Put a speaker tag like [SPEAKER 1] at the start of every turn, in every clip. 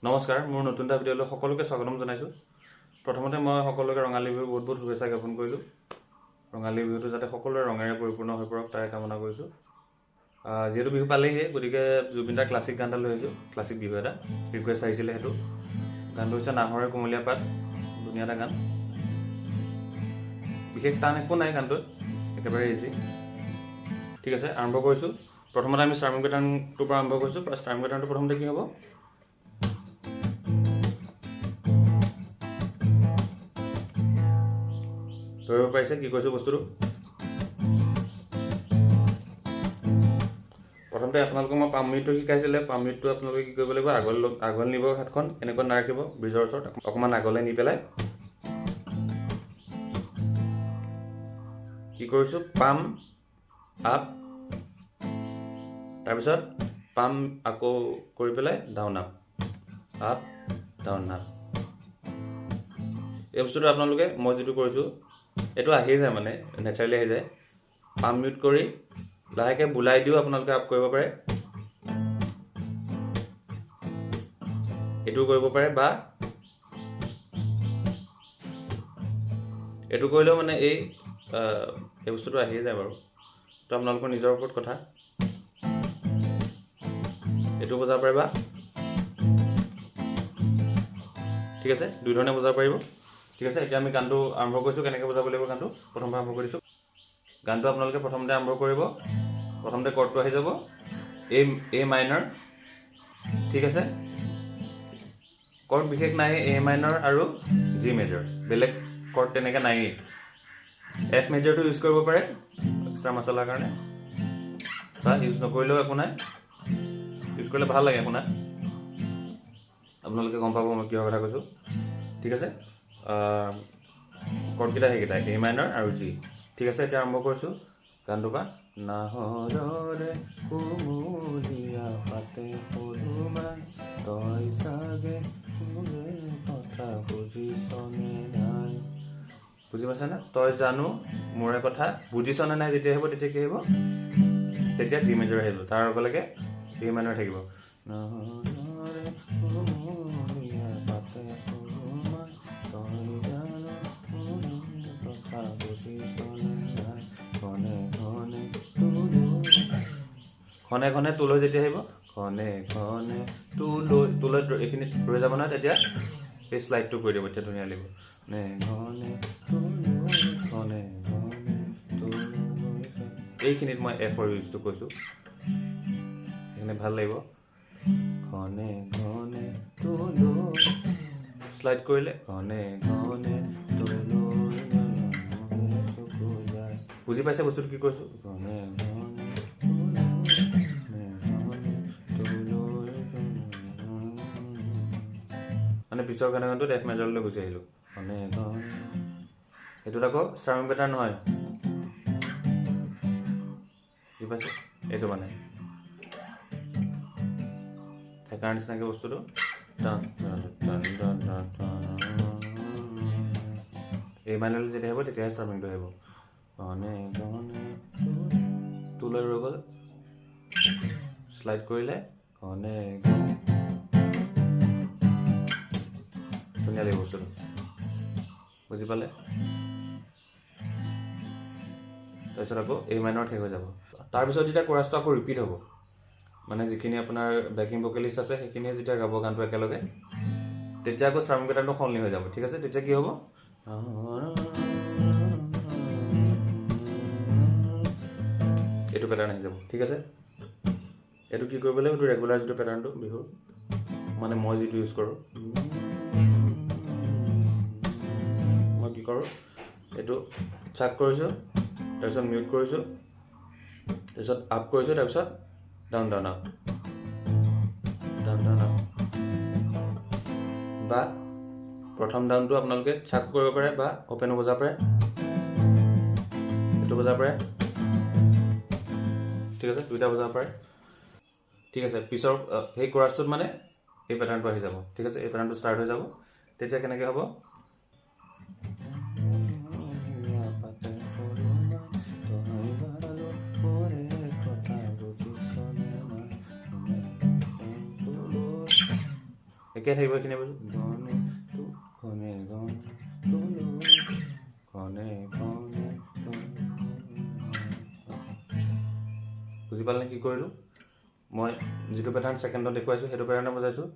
[SPEAKER 1] নমস্কাৰ, মোৰ নতুন এটা ভিডিঅ'লৈ সকলোকে স্বাগতম জনাইছোঁ। প্ৰথমতে মই সকলোকে ৰঙালী বিহুৰ বহুত বহুত শুভেচ্ছা জ্ঞাপন কৰিলোঁ। ৰঙালী বিহুটো যাতে সকলোৰে ৰঙেৰে পৰিপূৰ্ণ হৈ পৰক তাৰে কামনা কৰিছোঁ। যিহেতু বিহু পালেহিয়ে, গতিকে জুবিনদাৰ ক্লাছিক গান এটা লৈ আহিছোঁ। ক্লাছিক বিহু এটা ৰিকুৱেষ্ট আহিছিলে, সেইটো গানটো হৈছে নাহৰৰ কুমলীয়া পাত, ধুনীয়া এটা গান। বিশেষ টান একো নাই গানটোত, একেবাৰে ইজি। ঠিক আছে, আৰম্ভ কৰিছোঁ। প্ৰথমতে আমি ষ্টাৰ্মিং পেটাৰ্ণটোৰ পৰা আৰম্ভ কৰিছোঁ। ষ্টাৰ্মিং পেটাৰ্ণটো প্ৰথমতে কি হ'ব? ধৰিব পাৰিছে কি কৈছোঁ বস্তুটো? প্ৰথমতে আপোনালোকক মই পাম মিউটটো শিকাইছিলে। পাম মিউটটো আপোনালোকে কি কৰিব লাগিব, আগলৈ নিব, হাতখন এনেকৈ নাৰাখিব, ব্ৰিজৰ ওচৰত অকণমান আগলৈ নি পেলাই কি কৰিছোঁ, পাম আপ, তাৰপিছত পাম আকৌ কৰি পেলাই down up, up down up. এই বস্তুটো আপোনালোকে মই যিটো কৰিছোঁ এইটো আহি যায়, মানে নেচাৰেলি আহি যায়। পাম মিউট কৰি লাহেকৈ বুলাই দিও আপোনালোকে আপ কৰিব পাৰে, এইটো কৰিব পাৰে, বা এইটো কৰিলেও মানে এই বস্তুটো আহিয়ে যায় বাৰু। তো আপোনালোকৰ নিজৰ ওপৰত কথা, এইটো বজাব পাৰে বা ঠিক আছে, দুই ধৰণে বজাব পাৰিব। ঠিক আছে, এতিয়া আমি গানটো আৰম্ভ কৰিছোঁ। কেনেকৈ বজাব লাগিব গানটো প্ৰথমবাৰ আৰম্ভ কৰিছোঁ। গানটো আপোনালোকে প্ৰথমতে আৰম্ভ কৰিব, প্ৰথমতে কৰ্ডটো আহি যাব এ মাইনৰ। ঠিক আছে, কৰ্ড বিশেষ নাই, এ মাইনৰ আৰু জি মেজৰ, বেলেগ কৰ্ড তেনেকৈ নায়েই। এফ মেজৰটো ইউজ কৰিব পাৰে এক্সট্ৰা মচলাৰ কাৰণে, বা ইউজ নকৰিলেও একো নাই, ইউজ কৰিলে ভাল লাগে শুনাত, আপোনালোকে গম পাব মই কিহৰ কথা কৈছোঁ। ঠিক আছে, কৰ্ডকেইটা সেইকেইটা এ মাইনৰ আৰু জি। ঠিক আছে, এতিয়া আৰম্ভ কৰিছোঁ গানটো পৰা। নাহৰৰে কুমলীয়া পাতে পদুমাই, তই চাগে কথা বুজিছনে নাই। বুজি পাইছেনে? তই জানো মোৰে কথা বুজিছনে নাই যেতিয়া আহিব, তেতিয়া কি আহিব, তেতিয়া জি মেজৰ আহিব, তাৰ আগলৈকে এ মাইনৰ থাকিব। নাহৰৰে কুমলীয়া পাতে পদুমাই, তই জানো মোৰে কথা বুজিছনে নাই, ঘনে ঘনে ঘনে ঘনে তোলৈ যেতিয়া আহিব, ঘনে ঘনে তোলৈ এইখিনিত ৰৈ যাব নহয়, তেতিয়া এই শ্লাইডটো কৰি দিব, তেতিয়া ধুনীয়া লাগিব। ঘনে ঘনে ঘনে ঘনে এইখিনিত মই এফৰ ইউজটো কৈছোঁ, সেইখিনি ভাল লাগিব। ঘনে ঘনে শ্লাইড কৰিলে ঘনে ঘনে বুজি পাইছে বস্তুটো কি কৈছোঁ? ঘনে ঘনে মানে পিছৰ গান গানটোত এফ মেজৰলৈ গুচি আহিলোঁ। ঘনে ঘনে এইটোত আকৌ ষ্টাৰ্মিং পেটাৰ্ণ নহয়, বুজি পাইছে? এইটো মানে থেকাৰ নিচিনাকৈ বস্তুটো এই মাইনলৈ যেতিয়া আহিব তেতিয়াহে ষ্টাৰ্মিংটো আহিব। ঘনে ঘনে তোলৈ ৰৈ গ'ল, শ্লাইড কৰিলে ঘনে ঘনে, ধুনীয়া লাগিব বস্তুটো, বুজি পালে? তাৰপিছত আকৌ এই মাইনৰ শেষ হৈ যাব। তাৰপিছত যেতিয়া কোৰাছটো আকৌ ৰিপিট হ'ব, মানে যিখিনি আপোনাৰ বেকিং ভকেলিষ্ট আছে সেইখিনিয়ে যেতিয়া গাব গানটো একেলগে, তেতিয়া আকৌ ষ্টাৰ্মিং পেটাৰ্ণটো সলনি হৈ যাব। ঠিক আছে, তেতিয়া কি হ'ব, এইটো পেটাৰ্ণ আহি যাব। ঠিক আছে, এইটো কি কৰিব লাগিব, এইটো ৰেগুলাৰ যিটো পেটাৰ্ণটো বিহুৰ, মানে মই যিটো ইউজ কৰোঁ, মই কি কৰোঁ, এইটো চাক কৰিছোঁ, তাৰপিছত মিউট কৰিছোঁ, তাৰপিছত আপ কৰিছোঁ, তাৰপিছত down down up, down down up. বা প্ৰথম ডাউনটো আপোনালোকে চাক কৰিব পাৰে বা অ'পেনো বজাব পাৰে, এইটো বজাব পাৰে। ঠিক আছে, দুইটা বজাব পাৰে। ঠিক আছে, পিছৰ সেই কোৰাছটোত মানে এই পেটাৰ্ণটো আহি যাব। ঠিক আছে, এই পেটাৰ্ণটো ষ্টাৰ্ট হৈ যাব। তেতিয়া কেনেকৈ হ'ব, একে থাকিব এইখিনি বস্তু ঘনে তু ঘনে ঘনে তুলো ঘনে ঘনে বুজি পালে কি কৰিলোঁ মই যিটো পেটাৰ্ণ ছেকেণ্ডত দেখুৱাইছোঁ সেইটো পেটাৰ্ণে বজাইছোঁ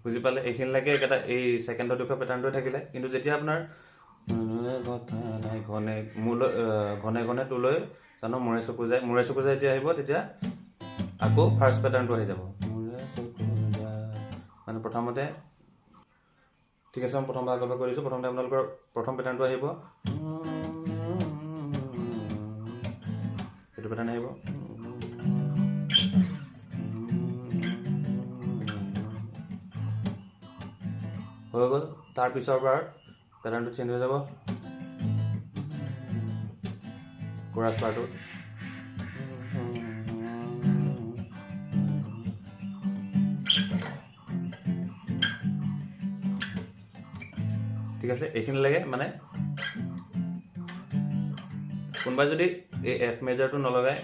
[SPEAKER 1] বুজি পালে এইখিনিলৈকে একেটা এই ছেকেণ্ডত দেখুওৱা পেটাৰ্ণটোৱে থাকিলে কিন্তু যেতিয়া আপোনাৰ কথা নাই ঘনে মোলৈ ঘনে ঘনে তোলৈ জানো মূৰে চকু যায় যেতিয়া আহিব তেতিয়া আকৌ ফাৰ্ষ্ট পেটাৰ্ণটো আহি যাব মানে প্ৰথমতে ঠিক আছে মই প্ৰথমবাৰ আগৰ পৰা কৈ দিছোঁ প্ৰথমতে আপোনালোকৰ প্ৰথম পেটাৰ্ণটো আহিব এইটো পেটাৰ্ণ আহিব হৈ গ'ল তাৰপিছৰ বাৰ পেটাৰ্ণটো চেঞ্জ হৈ যাব কোৰাছ পাৰ্টটো ঠিক আছে এইখিনিলৈকে মানে কোনোবাই যদি এই এফ মেজাৰটো নলগাই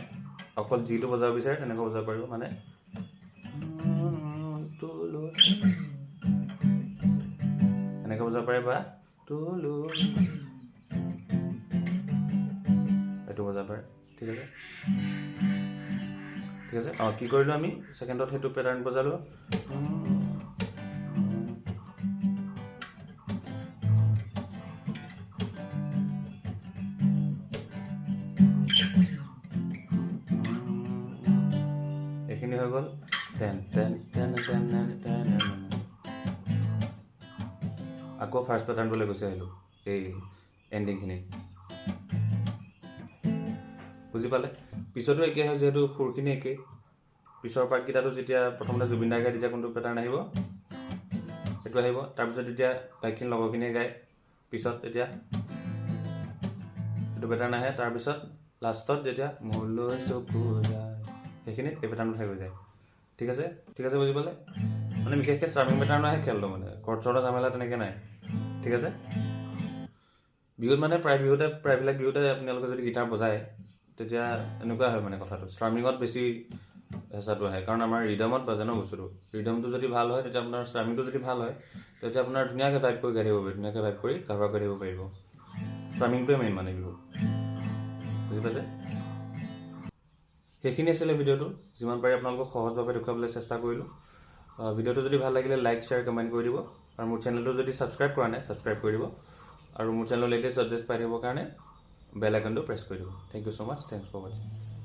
[SPEAKER 1] অকল জিটো বজাব বিচাৰে তেনেকৈ বজাব পাৰিব মানে এনেকৈ বজাব পাৰে বা তুলো এইটো বজাব পাৰে ঠিক আছে কি কৰিলোঁ আমি ছেকেণ্ডত সেইটো পেটাৰ্ণ বজালোঁ এইখিনি হৈ গ'ল আকৌ ফাৰ্ষ্ট পেটাৰ্ণটোলৈ গুচি আহিলোঁ এই এণ্ডিংখিনিত বুজি পালে পিছতো একে হয় যিহেতু সুৰখিনি একেই পিছৰ পাৰ্টকেইটাতো যেতিয়া প্ৰথমতে জুবিন দাই গায় তেতিয়া কোনটো পেটাৰ্ণ আহিব সেইটো আহিব তাৰপিছত যেতিয়া বাইকখিনি লগৰখিনিয়ে গায় পিছত তেতিয়া এইটো পেটাৰ্ণ আহে তাৰপিছত লাষ্টত যেতিয়া মোলৈ চকু যায় সেইখিনিত এই পেটাৰ্ণটো থাকি যায় ঠিক আছে বুজি পালে মানে বিশেষকৈ ষ্ট্ৰামিং পেটাৰ্ণ আহে খেলটো মানে কৰ্ডছৰ ঝামেলা তেনেকৈ নাই ঠিক আছে বিহুত মানে প্ৰায়বিলাক বিহুতে আপোনালোকে যদি গীটাৰ বজায় তেতিয়া এনেকুৱা হয় মানে কথাটো ষ্ট্ৰামিঙত বেছি হেঁচাটো আহে কাৰণ আমাৰ ৰিডমত বাজে ন বস্তুটো ৰিডমটো যদি ভাল হয় তেতিয়া আপোনাৰ ষ্ট্ৰামিংটো যদি ভাল হয় তেতিয়া আপোনাৰ ধুনীয়াকৈ ভাইব কৰি গাই থাকিব পাৰিব ধুনীয়াকৈ ভাইব কৰি কাভাৰ কৰি থাকিব পাৰিব ষ্ট্ৰামিংটোৱে মেইন মানে বিহু বুজি পাইছে সেইখিনি আছিলে ভিডিঅ'টো যিমান পাৰি আপোনালোকক সহজভাৱে দেখুৱাবলৈ চেষ্টা কৰিলোঁ ভিডিঅ'টো যদি ভাল লাগিলে লাইক শ্বেয়াৰ কমেণ্ট কৰি দিব আৰু মোৰ চেনেলটো যদি ছাবস্ক্ৰাইব কৰা নাই ছাবস্ক্ৰাইব কৰি দিব আৰু মোৰ চেনেলৰ লেটেষ্ট আপডেটছ পাই থাকিবৰ কাৰণে বেল আইকনটো প্ৰেছ কৰি দিব thank you so' much thanks for ৱাচিং